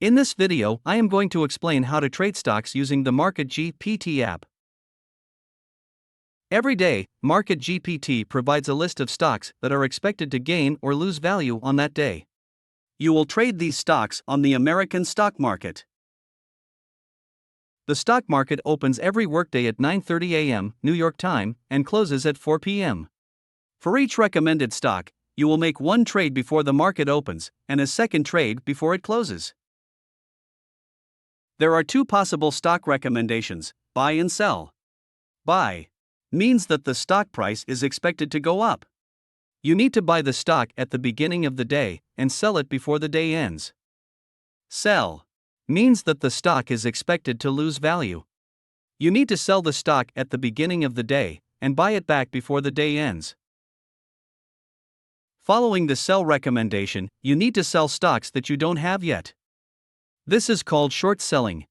In this video, I am going to explain how to trade stocks using the MarketGPT app. Every day, MarketGPT provides a list of stocks that are expected to gain or lose value on that day. You will trade these stocks on the American stock market. The stock market opens every workday at 9:30 a.m. New York time and closes at 4 p.m. For each recommended stock, you will make one trade before the market opens and a second trade before it closes. There are two possible stock recommendations: buy and sell. Buy means that the stock price is expected to go up. You need to buy the stock at the beginning of the day and sell it before the day ends. Sell means that the stock is expected to lose value. You need to sell the stock at the beginning of the day and buy it back before the day ends. Following the sell recommendation, you need to sell stocks that you don't have yet. This is called short selling.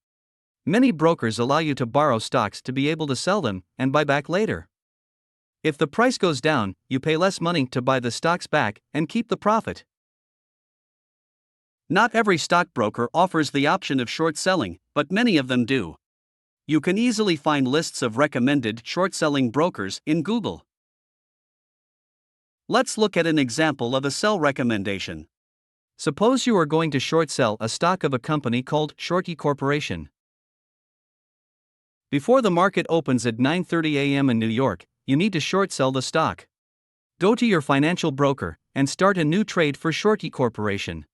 Many brokers allow you to borrow stocks to be able to sell them and buy back later. If the price goes down, you pay less money to buy the stocks back and keep the profit. Not every stockbroker offers the option of short selling, but many of them do. You can easily find lists of recommended short selling brokers in Google. Let's look at an example of a sell recommendation. Suppose you are going to short sell a stock of a company called Shorty Corporation. Before the market opens at 9:30 a.m. in New York, you need to short sell the stock. Go to your financial broker and start a new trade for Shorty Corporation.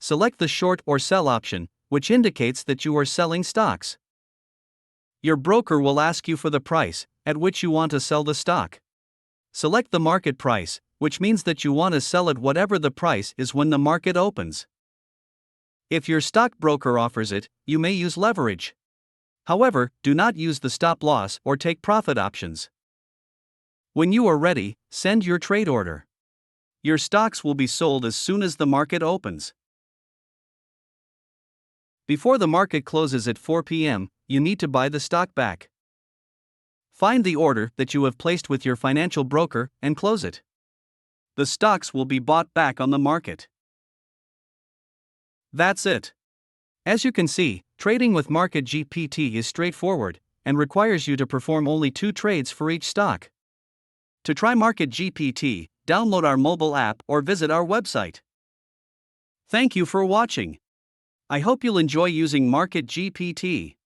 Select the short or sell option, which indicates that you are selling stocks. Your broker will ask you for the price at which you want to sell the stock. Select the market price, which means that you want to sell at whatever the price is when the market opens. If your stockbroker offers it, you may use leverage. However, do not use the stop loss or take profit options. When you are ready, send your trade order. Your stocks will be sold as soon as the market opens. Before the market closes at 4 p.m., you need to buy the stock back. Find the order that you have placed with your financial broker and close it. The stocks will be bought back on the market. That's it. As you can see, trading with MarketGPT is straightforward and requires you to perform only 2 trades for each stock. To try MarketGPT, download our mobile app or visit our website. Thank you for watching. I hope you'll enjoy using MarketGPT.